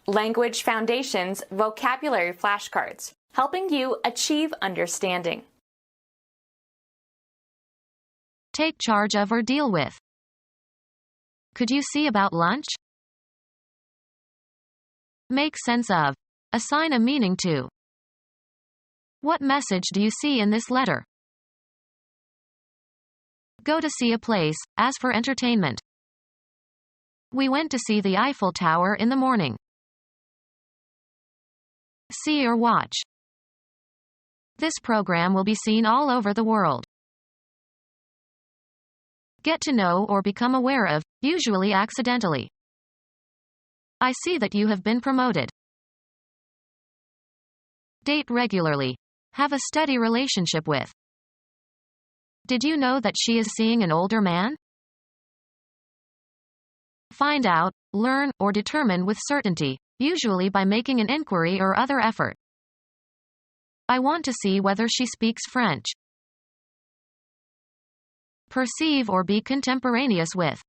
Language Foundations Vocabulary Flashcards, helping you achieve understanding. Take charge of or deal with. Could you see about lunch? Make sense of. Assign a meaning to. What message do you see in this letter? Go to see a place, as for entertainment. We went to see the Eiffel Tower in the morning. See or watch. This program will be seen all over the world. Get to know or become aware of, usually accidentally. I see that you have been promoted. Date regularly. Have a steady relationship with. Did you know that she is seeing an older man? Find out, learn, or determine with certainty, usually by making an inquiry or other effort. I want to see whether she speaks French. Perceive or be contemporaneous with.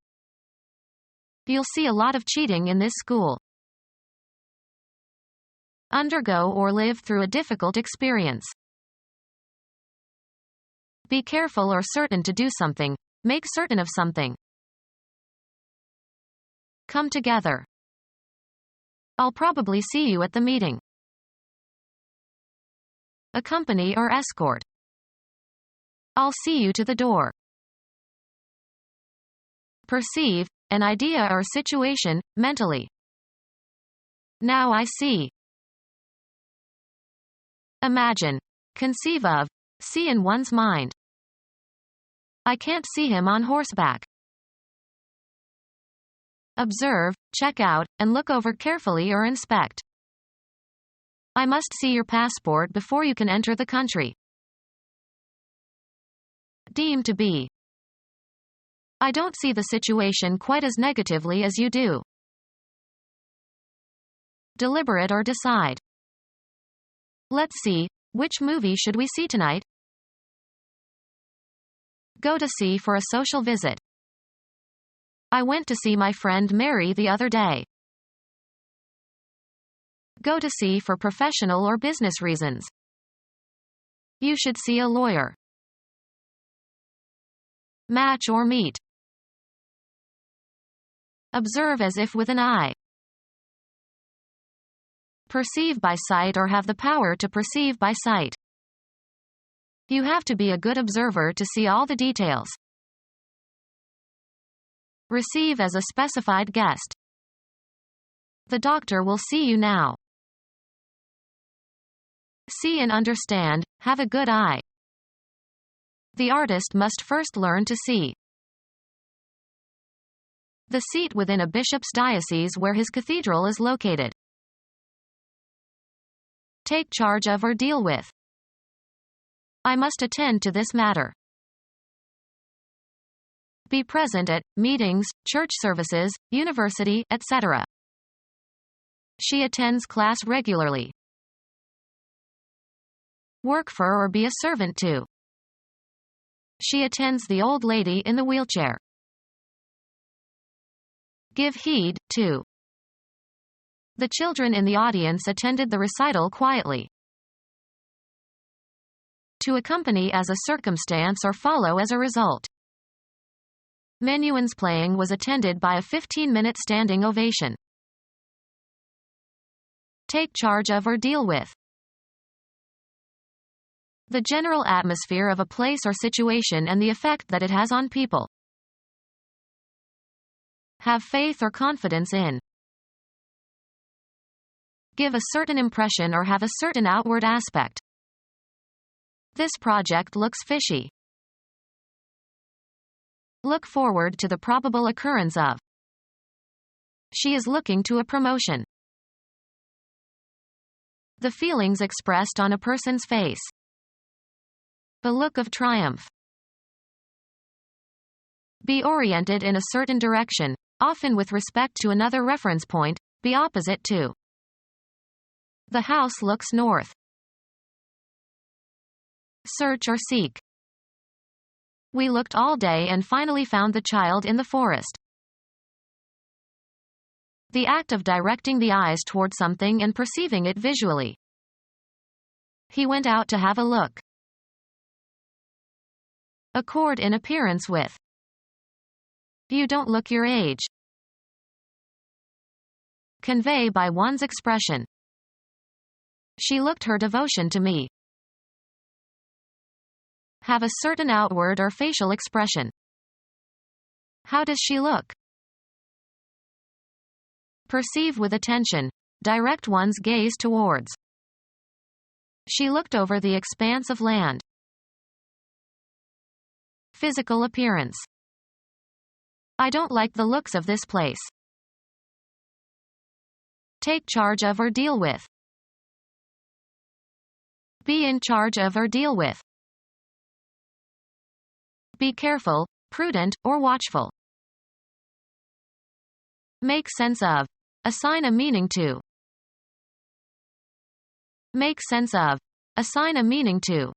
You'll see a lot of cheating in this school. Undergo or live through a difficult experience. Be careful or certain to do something. Make certain of something. Come together. I'll probably see you at the meeting. Accompany or escort. I'll see you to the door. Perceive, an idea or situation, mentally. Now I see. Imagine. Conceive of. See in one's mind. I can't see him on horseback. Observe, check out, and look over carefully or inspect. I must see your passport before you can enter the country. Deem to be. I don't see the situation quite as negatively as you do. Deliberate or decide. Let's see, which movie should we see tonight? Go to see for a social visit. I went to see my friend Mary the other day. Go to see for professional or business reasons. You should see a lawyer. Match or meet. Observe as if with an eye. Perceive by sight or have the power to perceive by sight. You have to be a good observer to see all the details. Receive as a specified guest. The doctor will see you now. See and understand, have a good eye. The artist must first learn to see. The seat within a bishop's diocese where his cathedral is located. Take charge of or deal with. I must attend to this matter. Be present at meetings, church services, university, etc. She attends class regularly. Work for or be a servant to. She attends the old lady in the wheelchair. Give heed to. The children in the audience attended the recital quietly. To accompany as a circumstance or follow as a result. Menuhin's playing was attended by a 15-minute standing ovation. Take charge of or deal with. The general atmosphere of a place or situation and the effect that it has on people. Have faith or confidence in. Give a certain impression or have a certain outward aspect. This project looks fishy. Look forward to the probable occurrence of. She is looking to a promotion. The feelings expressed on a person's face. The look of triumph. Be oriented in a certain direction, often with respect to another reference point, be opposite to. The house looks north. Search or seek. We looked all day and finally found the child in the forest. The act of directing the eyes toward something and perceiving it visually. He went out to have a look. Accord in appearance with. You don't look your age. Convey by one's expression. She looked her devotion to me. Have a certain outward or facial expression. How does she look? Perceive with attention. Direct one's gaze towards. She looked over the expanse of land. Physical appearance. I don't like the looks of this place. Take charge of or deal with. Be in charge of or deal with. Be careful, prudent, or watchful. Make sense of. Assign a meaning to. Make sense of. Assign a meaning to.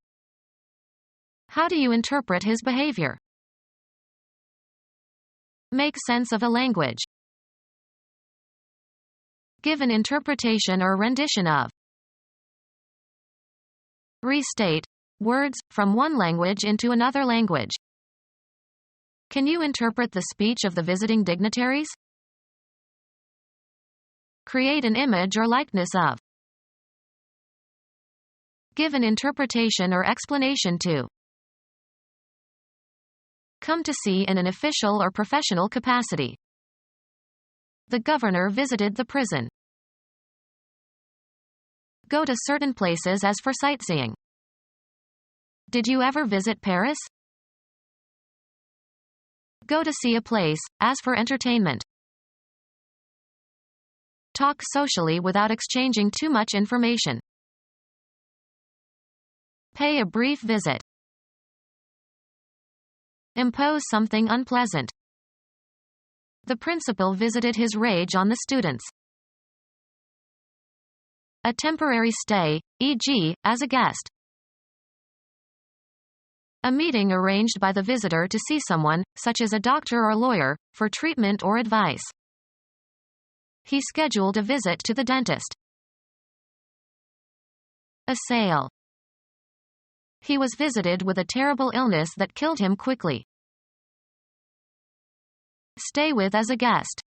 How do you interpret his behavior? Make sense of a language. Give an interpretation or rendition of. Restate. Words, from one language into another language. Can you interpret the speech of the visiting dignitaries? Create an image or likeness of. Give an interpretation or explanation to. Come to see in an official or professional capacity. The governor visited the prison. Go to certain places as for sightseeing. Did you ever visit Paris? Go to see a place, as for entertainment. Talk socially without exchanging too much information. Pay a brief visit. Impose something unpleasant. The principal visited his rage on the students. A temporary stay, e.g., as a guest. A meeting arranged by the visitor to see someone, such as a doctor or lawyer, for treatment or advice. He scheduled a visit to the dentist. Assail. He was visited with a terrible illness that killed him quickly. Stay with as a guest.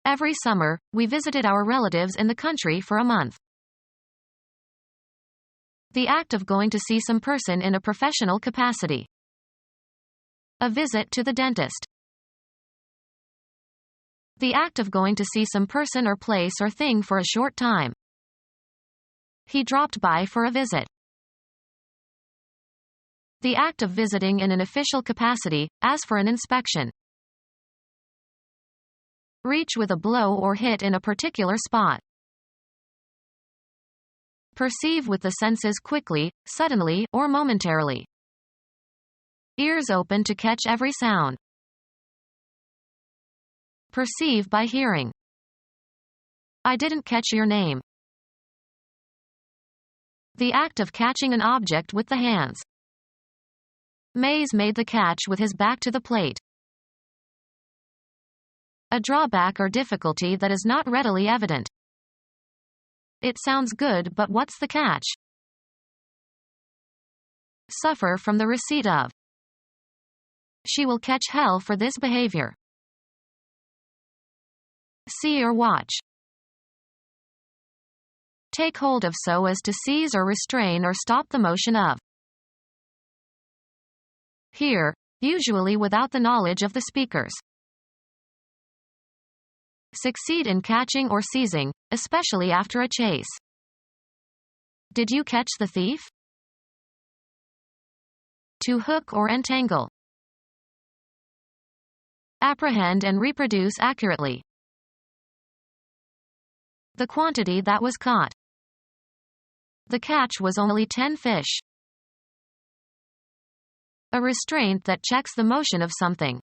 Every summer, we visited our relatives in the country for a month. The act of going to see some person in a professional capacity. A visit to the dentist. The act of going to see some person or place or thing for a short time. He dropped by for a visit. The act of visiting in an official capacity, as for an inspection. Reach with a blow or hit in a particular spot. Perceive with the senses quickly, suddenly, or momentarily. Ears open to catch every sound. Perceive by hearing. I didn't catch your name. The act of catching an object with the hands. Mays made the catch with his back to the plate. A drawback or difficulty that is not readily evident. It sounds good, but what's the catch? Suffer from the receipt of. She will catch hell for this behavior. See or watch. Take hold of so as to seize or restrain or stop the motion of. Hear, usually without the knowledge of the speakers. Succeed in catching or seizing, especially after a chase. Did you catch the thief? To hook or entangle. Apprehend and reproduce accurately. The quantity that was caught. The catch was only 10 fish. A restraint that checks the motion of something.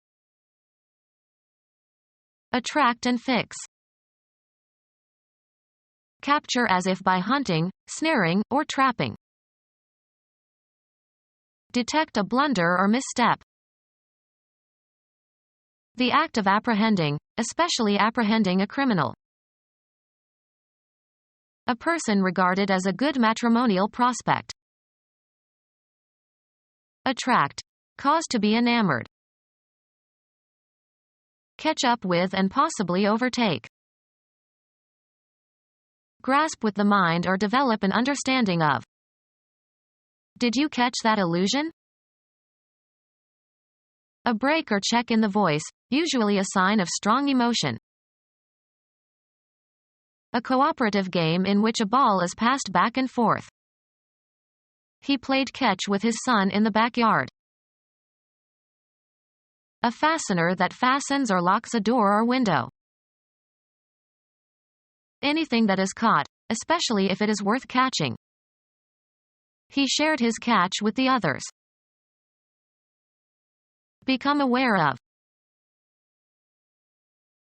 Attract and fix. Capture as if by hunting, snaring, or trapping. Detect a blunder or misstep. The act of apprehending, especially apprehending a criminal. A person regarded as a good matrimonial prospect. Attract. Cause to be enamored. Catch up with and possibly overtake. Grasp with the mind or develop an understanding of. Did you catch that illusion? A break or check in the voice, usually a sign of strong emotion. A cooperative game in which a ball is passed back and forth. He played catch with his son in the backyard. A fastener that fastens or locks a door or window. Anything that is caught, especially if it is worth catching. He shared his catch with the others. Become aware of.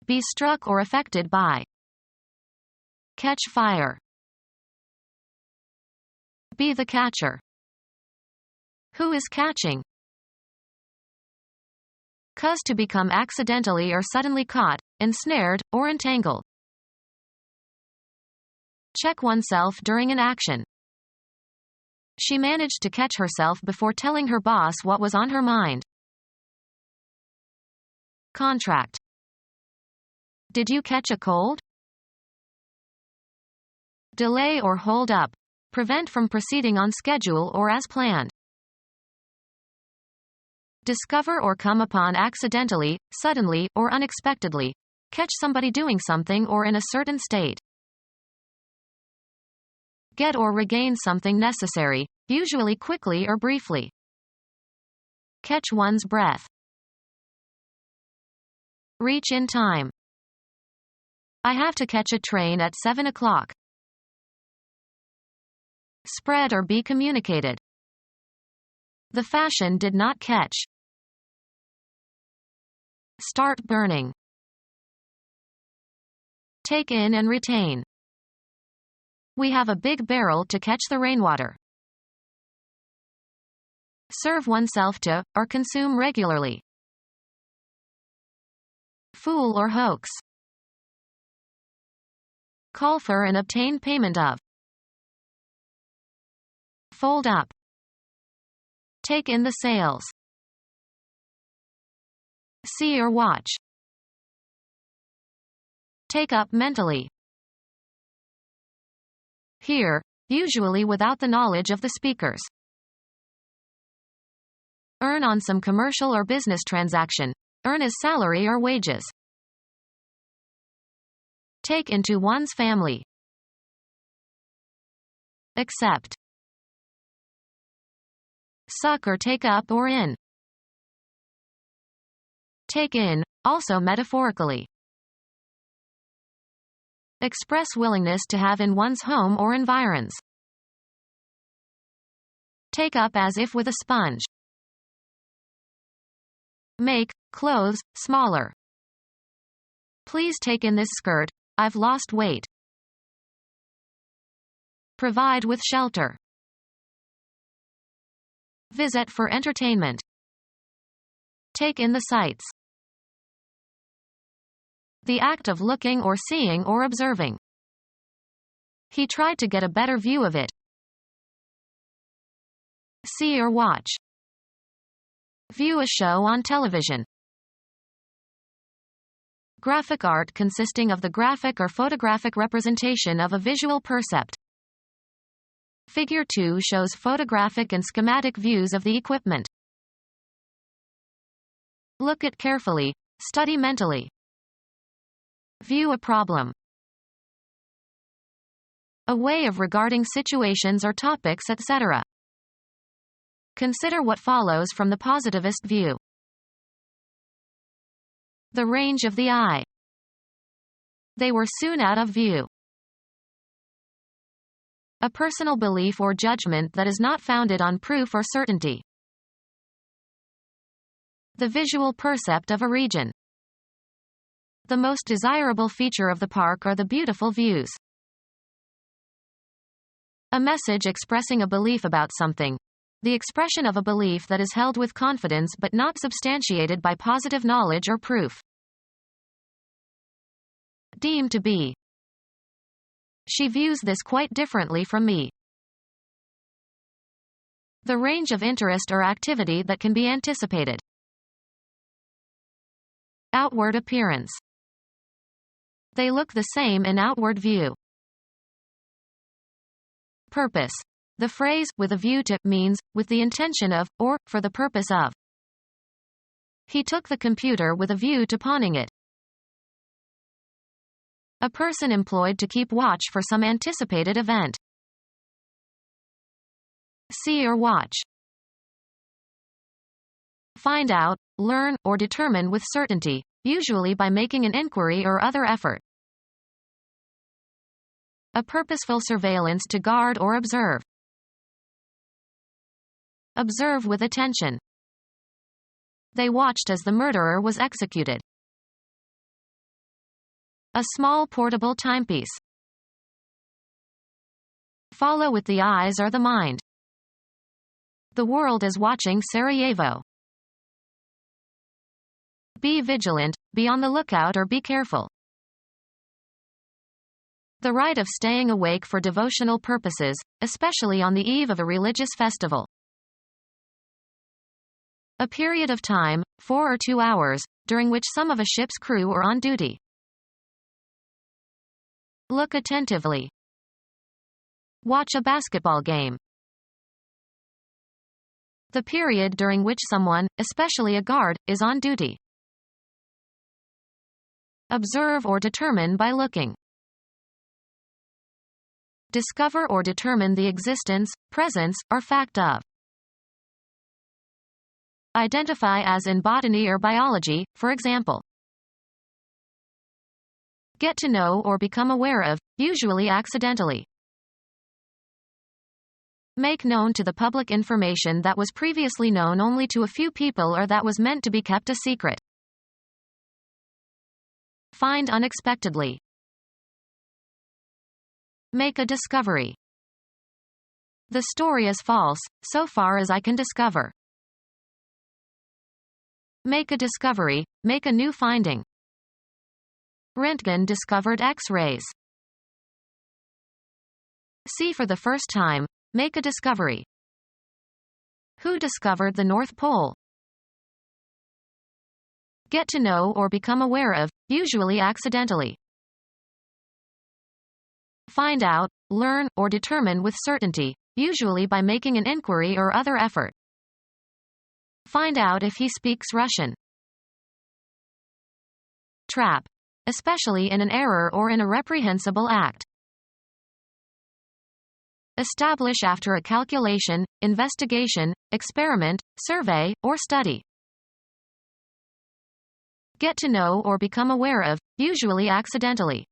Be struck or affected by. Catch fire. Be the catcher. Who is catching? Cause to become accidentally or suddenly caught, ensnared, or entangled. Check oneself during an action. She managed to catch herself before telling her boss what was on her mind. Contract. Did you catch a cold? Delay or hold up. Prevent from proceeding on schedule or as planned. Discover or come upon accidentally, suddenly, or unexpectedly. Catch somebody doing something or in a certain state. Get or regain something necessary, usually quickly or briefly. Catch one's breath. Reach in time. I have to catch a train at 7 o'clock. Spread or be communicated. The fashion did not catch. Start burning. Take in and retain. We have a big barrel to catch the rainwater. Serve oneself to, or consume regularly. Fool or hoax. Call for and obtain payment of. Fold up. Take in the sails. See or watch. Take up mentally. Hear, usually without the knowledge of the speakers. Earn on some commercial or business transaction. Earn as salary or wages. Take into one's family. Accept. Suck or take up or in. Take in, also metaphorically. Express willingness to have in one's home or environs. Take up as if with a sponge. Make clothes smaller. Please take in this skirt, I've lost weight. Provide with shelter. Visit for entertainment. Take in the sights. The act of looking or seeing or observing. He tried to get a better view of it. See or watch. View a show on television. Graphic art consisting of the graphic or photographic representation of a visual percept. Figure 2 shows photographic and schematic views of the equipment. Look at carefully, study mentally. View a problem. A way of regarding situations or topics, etc. Consider what follows from the positivist view. The range of the eye. They were soon out of view. A personal belief or judgment that is not founded on proof or certainty. The visual percept of a region. The most desirable feature of the park are the beautiful views. A message expressing a belief about something. The expression of a belief that is held with confidence but not substantiated by positive knowledge or proof. Deem to be. She views this quite differently from me. The range of interest or activity that can be anticipated. Outward appearance. They look the same in outward view. Purpose. The phrase, with a view to, means, with the intention of, or, for the purpose of. He took the computer with a view to pawning it. A person employed to keep watch for some anticipated event. See or watch. Find out, learn, or determine with certainty, usually by making an inquiry or other effort. A purposeful surveillance to guard or observe. Observe with attention. They watched as the murderer was executed. A small portable timepiece. Follow with the eyes or the mind. The world is watching Sarajevo. Be vigilant, be on the lookout or be careful. The right of staying awake for devotional purposes, especially on the eve of a religious festival. A period of time, 4 or 2 hours, during which some of a ship's crew are on duty. Look attentively. Watch a basketball game. The period during which someone, especially a guard, is on duty. Observe or determine by looking. Discover or determine the existence, presence, or fact of. Identify as in botany or biology, for example. Get to know or become aware of, usually accidentally. Make known to the public information that was previously known only to a few people or that was meant to be kept a secret. Find unexpectedly. Make a discovery. The story is false, so far as I can discover. Make a discovery, make a new finding. Röntgen discovered X-rays. See for the first time, make a discovery. Who discovered the North Pole? Get to know or become aware of, usually accidentally. Find out, learn, or determine with certainty, usually by making an inquiry or other effort. Find out if he speaks Russian. Trap. Especially in an error or in a reprehensible act. Establish after a calculation, investigation, experiment, survey, or study. Get to know or become aware of, usually accidentally.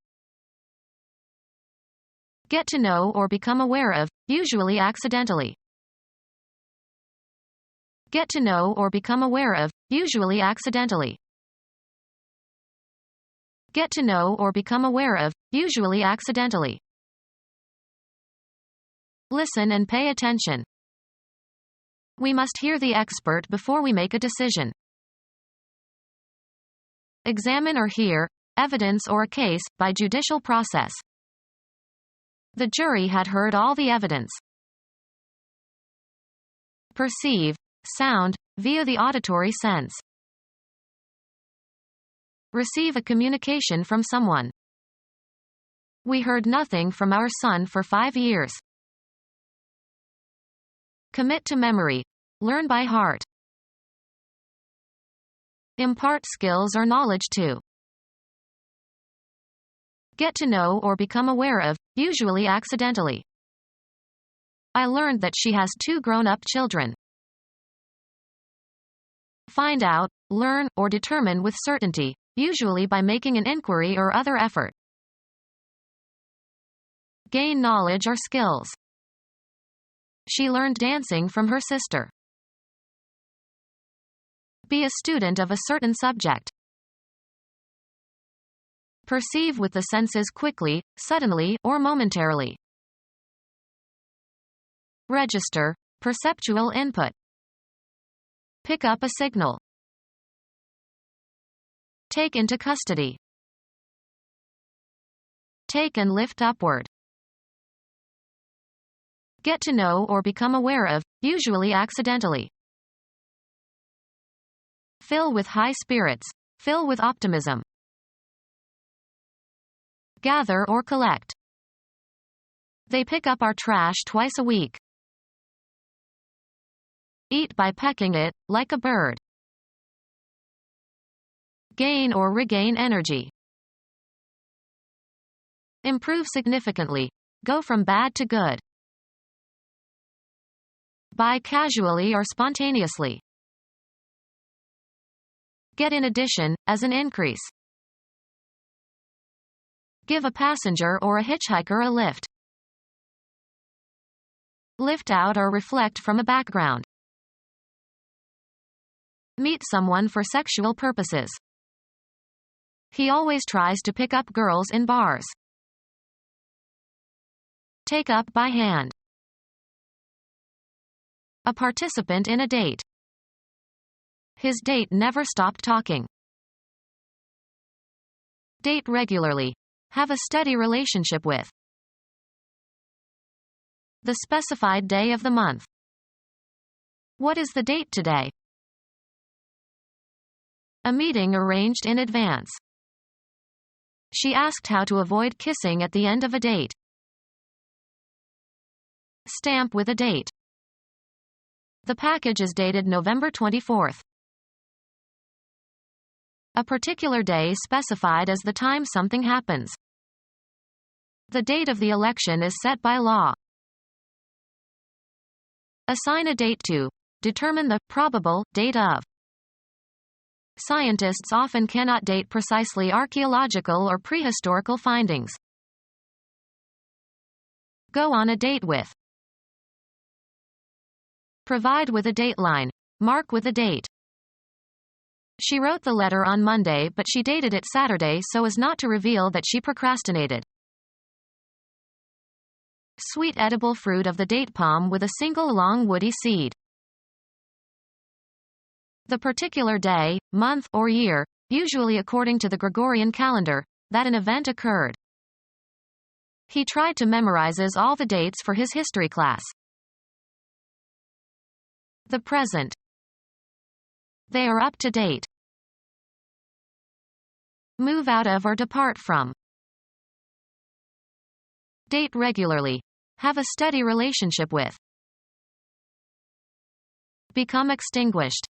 Get to know or become aware of, usually accidentally. Get to know or become aware of, usually accidentally. Get to know or become aware of, usually accidentally. Listen and pay attention. We must hear the expert before we make a decision. Examine or hear, evidence or a case, by judicial process. The jury had heard all the evidence. Perceive, sound, via the auditory sense. Receive a communication from someone. We heard nothing from our son for 5 years. Commit to memory. Learn by heart. Impart skills or knowledge to. Get to know or become aware of, usually accidentally. I learned that she has 2 grown-up children. Find out, learn, or determine with certainty, usually by making an inquiry or other effort. Gain knowledge or skills. She learned dancing from her sister. Be a student of a certain subject. Perceive with the senses quickly, suddenly, or momentarily. Register, perceptual input. Pick up a signal. Take into custody. Take and lift upward. Get to know or become aware of, usually accidentally. Fill with high spirits. Fill with optimism. Gather or collect. They pick up our trash twice a week. Eat by pecking it, like a bird. Gain or regain energy. Improve significantly. Go from bad to good. Buy casually or spontaneously. Get in addition, as an increase. Give a passenger or a hitchhiker a lift. Lift out or reflect from a background. Meet someone for sexual purposes. He always tries to pick up girls in bars. Take up by hand. A participant in a date. His date never stopped talking. Date regularly. Have a steady relationship with. The specified day of the month. What is the date today? A meeting arranged in advance. She asked how to avoid kissing at the end of a date. Stamp with a date. The package is dated November 24th. A particular day specified as the time something happens. The date of the election is set by law. Assign a date to. Determine the probable date of. Scientists often cannot date precisely archaeological or prehistorical findings. Go on a date with. Provide with a dateline. Mark with a date. She wrote the letter on Monday, but she dated it Saturday so as not to reveal that she procrastinated. Sweet edible fruit of the date palm with a single long woody seed. The particular day, month, or year, usually according to the Gregorian calendar, that an event occurred. He tried to memorize all the dates for his history class. The present. They are up to date. Move out of or depart from. Date regularly. Have a steady relationship with. Become extinguished.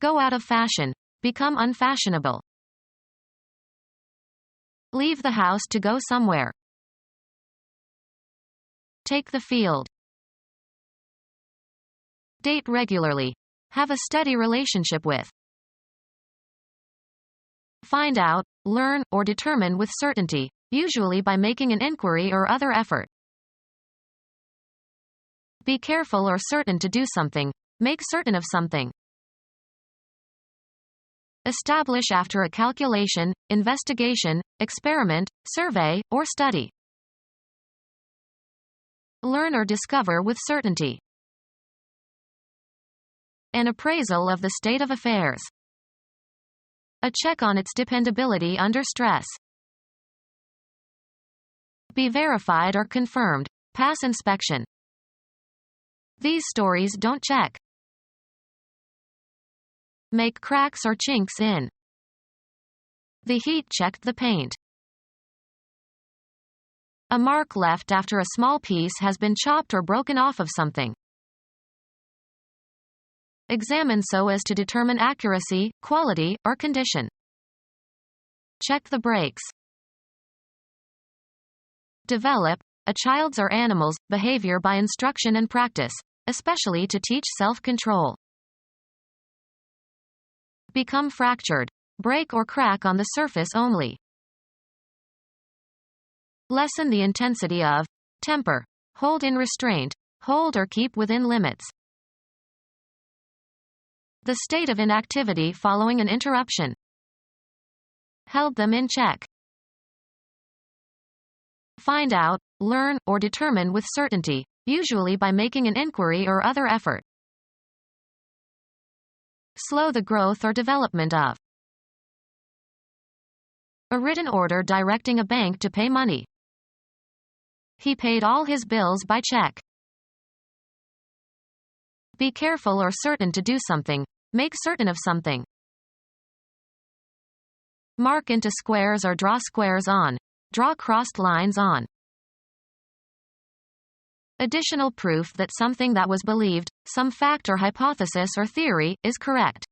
Go out of fashion. Become unfashionable. Leave the house to go somewhere. Take the field. Date regularly. Have a steady relationship with. Find out, learn, or determine with certainty, usually by making an inquiry or other effort. Be careful or certain to do something. Make certain of something. Establish after a calculation, investigation, experiment, survey, or study. Learn or discover with certainty. An appraisal of the state of affairs. A check on its dependability under stress. Be verified or confirmed. Pass inspection. These stories don't check. Make cracks or chinks in. The heat checked the paint. A mark left after a small piece has been chopped or broken off of something. Examine so as to determine accuracy, quality, or condition. Check the brakes. Develop a child's or animal's behavior by instruction and practice, especially to teach self-control. Become fractured. Break or crack on the surface only. Lessen the intensity of. Temper. Hold in restraint. Hold or keep within limits. The state of inactivity following an interruption. Held them in check. Find out, learn, or determine with certainty, usually by making an inquiry or other effort. Slow the growth or development of. A written order directing a bank to pay money. He paid all his bills by check. Be careful or certain to do something. Make certain of something. Mark into squares or draw squares on. Draw crossed lines on. Additional proof that something that was believed, some fact or hypothesis or theory, is correct.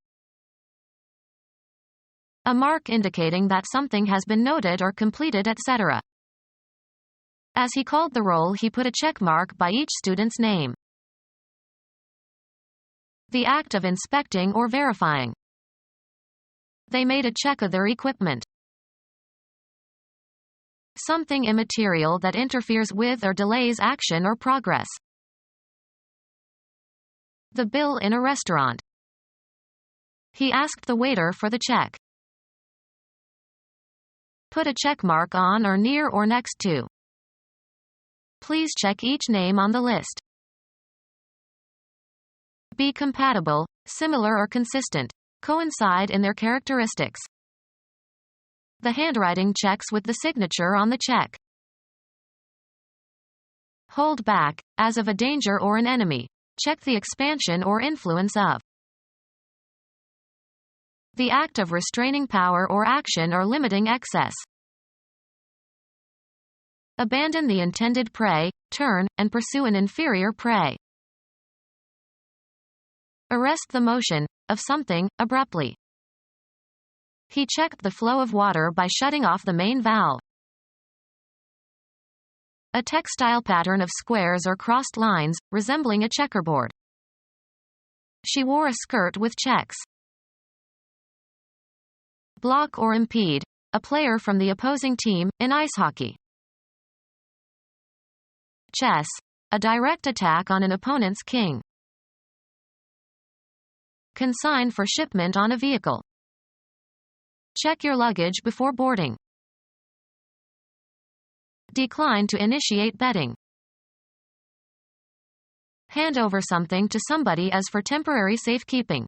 A mark indicating that something has been noted or completed, etc. As he called the roll, he put a check mark by each student's name. The act of inspecting or verifying. They made a check of their equipment. Something immaterial that interferes with or delays action or progress. The bill in a restaurant. He asked the waiter for the check. Put a check mark on or near or next to. Please check each name on the list. Be compatible, similar or consistent. Coincide in their characteristics. The handwriting checks with the signature on the check. Hold back, as of a danger or an enemy. Check the expansion or influence of. The act of restraining power or action or limiting excess. Abandon the intended prey, turn, and pursue an inferior prey. Arrest the motion of something, abruptly. He checked the flow of water by shutting off the main valve. A textile pattern of squares or crossed lines, resembling a checkerboard. She wore a skirt with checks. Block or impede, a player from the opposing team, in ice hockey. Chess, a direct attack on an opponent's king. Consign for shipment on a vehicle. Check your luggage before boarding. Decline to initiate betting. Hand over something to somebody as for temporary safekeeping.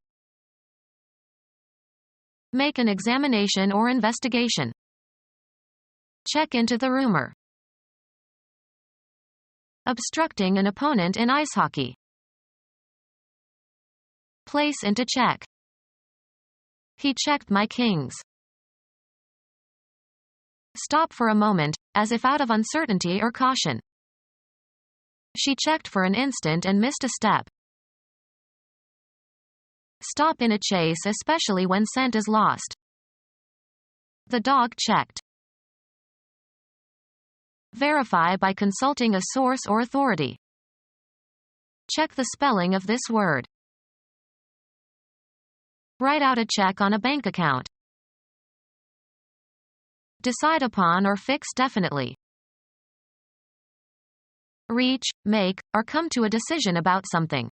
Make an examination or investigation. Check into the rumor. Obstructing an opponent in ice hockey. Place into check. He checked my kings. Stop for a moment, as if out of uncertainty or caution. She checked for an instant and missed a step. Stop in a chase, especially when scent is lost. The dog checked. Verify by consulting a source or authority. Check the spelling of this word. Write out a check on a bank account. Decide upon or fix definitely. Reach, make, or come to a decision about something.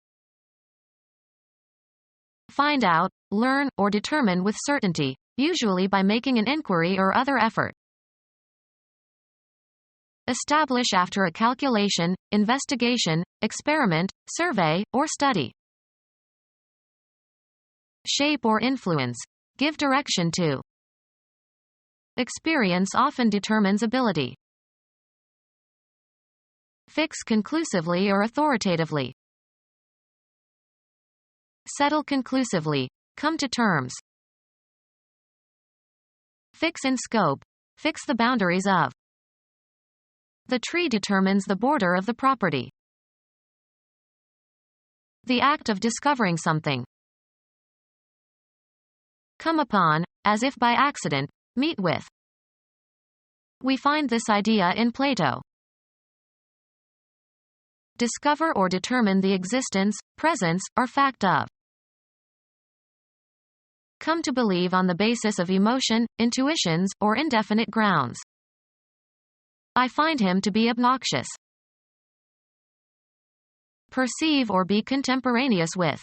Find out, learn, or determine with certainty, usually by making an inquiry or other effort. Establish after a calculation, investigation, experiment, survey, or study. Shape or influence. Give direction to. Experience often determines ability. Fix conclusively or authoritatively. Settle conclusively. Come to terms. Fix in scope. Fix the boundaries of. The tree determines the border of the property. The act of discovering something. Come upon, as if by accident, meet with. We find this idea in Plato. Discover or determine the existence, presence, or fact of. Come to believe on the basis of emotion, intuitions, or indefinite grounds. I find him to be obnoxious. Perceive or be contemporaneous with.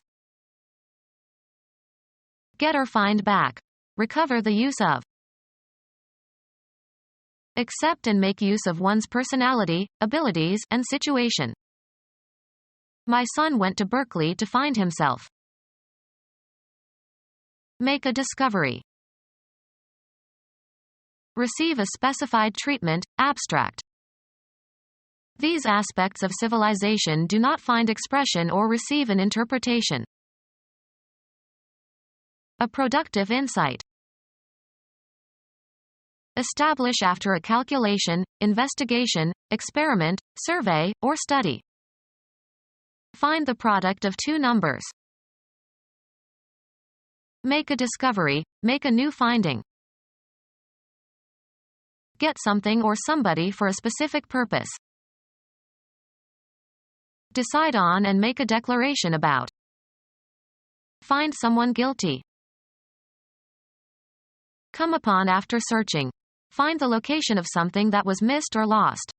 Get or find back. Recover the use of. Accept and make use of one's personality, abilities, and situation. My son went to Berkeley to find himself. Make a discovery. Receive a specified treatment, abstract. These aspects of civilization do not find expression or receive an interpretation. A productive insight. Establish after a calculation, investigation, experiment, survey, or study. Find the product of two numbers. Make a discovery, make a new finding. Get something or somebody for a specific purpose. Decide on and make a declaration about. Find someone guilty. Come upon after searching. Find the location of something that was missed or lost.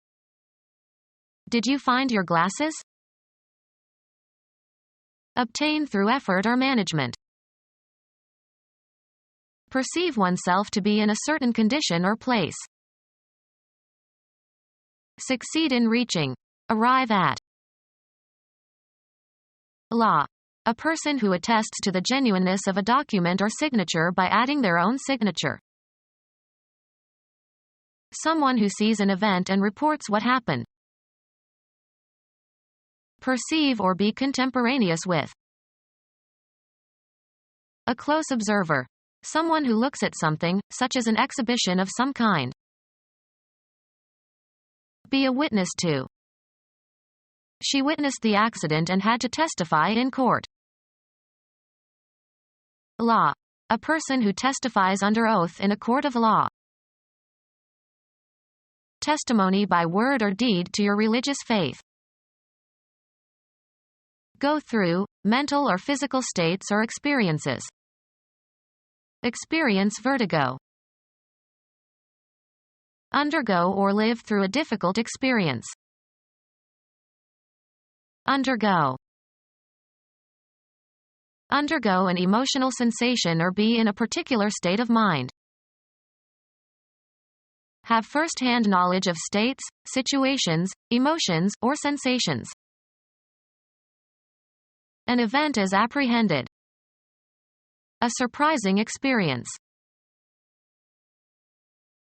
Did you find your glasses? Obtain through effort or management. Perceive oneself to be in a certain condition or place. Succeed in reaching. Arrive at. Law. A person who attests to the genuineness of a document or signature by adding their own signature. Someone who sees an event and reports what happened. Perceive or be contemporaneous with. A close observer. Someone who looks at something, such as an exhibition of some kind. Be a witness to. She witnessed the accident and had to testify in court. Law. A person who testifies under oath in a court of law. Testimony by word or deed to your religious faith. Go through, mental or physical states or experiences. Experience vertigo. Undergo or live through a difficult experience. Undergo. Undergo an emotional sensation or be in a particular state of mind. Have first-hand knowledge of states, situations, emotions, or sensations. An event is apprehended. A surprising experience.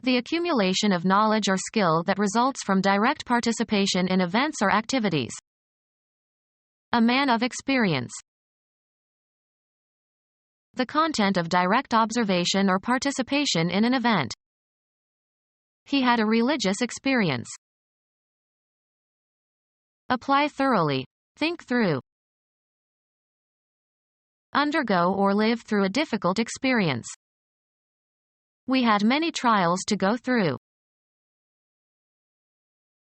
The accumulation of knowledge or skill that results from direct participation in events or activities. A man of experience. The content of direct observation or participation in an event. He had a religious experience. Apply thoroughly. Think through. Undergo or live through a difficult experience. We had many trials to go through.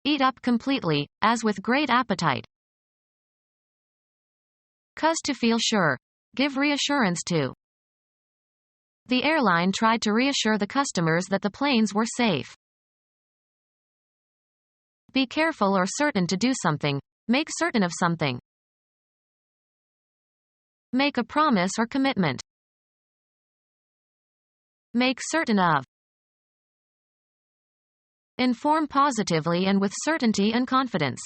Eat up completely, as with great appetite. Cause to feel sure. Give reassurance to. The airline tried to reassure the customers that the planes were safe. Be careful or certain to do something. Make certain of something. Make a promise or commitment. Make certain of. Inform positively and with certainty and confidence.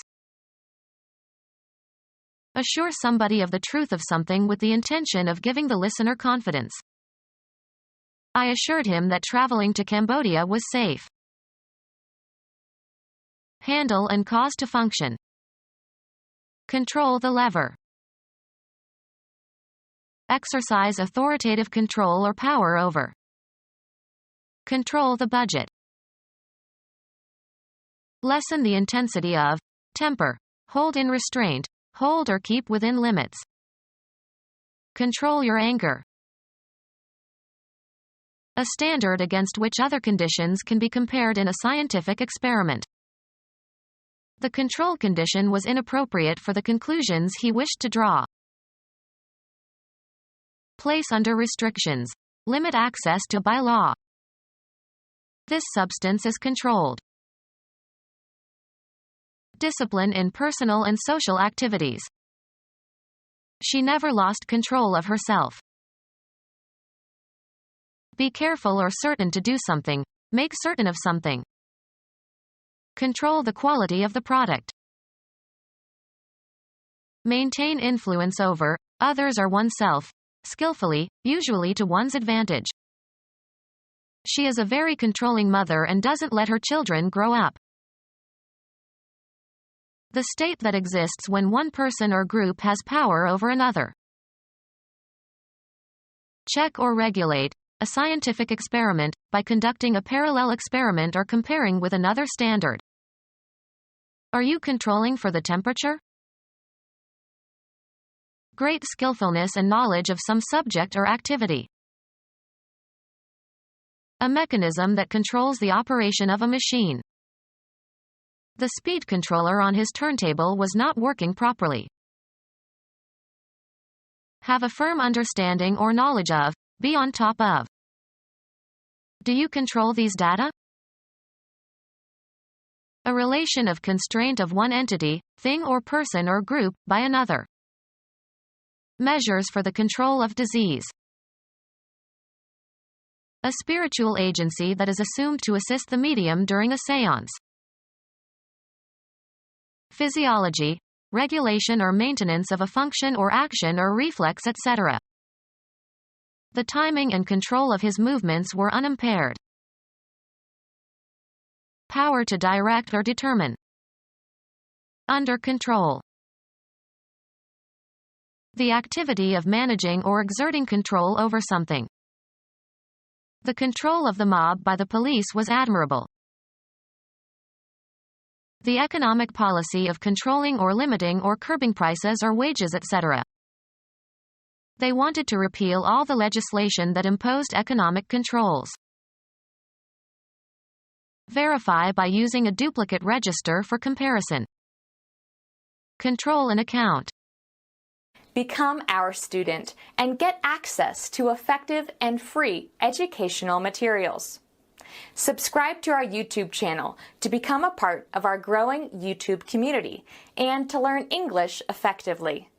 Assure somebody of the truth of something with the intention of giving the listener confidence. I assured him that traveling to Cambodia was safe. Handle and cause to function. Control the lever. Exercise authoritative control or power over. Control the budget. Lessen the intensity of. Temper. Hold in restraint. Hold or keep within limits. Control your anger. A standard against which other conditions can be compared in a scientific experiment. The control condition was inappropriate for the conclusions he wished to draw. Place under restrictions. Limit access to by law. This substance is controlled. Discipline in personal and social activities. She never lost control of herself. Be careful or certain to do something. Make certain of something. Control the quality of the product. Maintain influence over others or oneself, skillfully, usually to one's advantage. She is a very controlling mother and doesn't let her children grow up. The state that exists when one person or group has power over another. Check or regulate a scientific experiment by conducting a parallel experiment or comparing with another standard. Are you controlling for the temperature? Great skillfulness and knowledge of some subject or activity. A mechanism that controls the operation of a machine. The speed controller on his turntable was not working properly. Have a firm understanding or knowledge of, be on top of. Do you control these data? A relation of constraint of one entity, thing or person or group, by another. Measures for the control of disease. A spiritual agency that is assumed to assist the medium during a séance. Physiology, regulation or maintenance of a function or action or reflex, etc. The timing and control of his movements were unimpaired. Power to direct or determine. Under control. The activity of managing or exerting control over something. The control of the mob by the police was admirable. The economic policy of controlling or limiting or curbing prices or wages, etc. They wanted to repeal all the legislation that imposed economic controls. Verify by using a duplicate register for comparison. Control an account. Become our student and get access to effective and free educational materials. Subscribe to our YouTube channel to become a part of our growing YouTube community and to learn English effectively.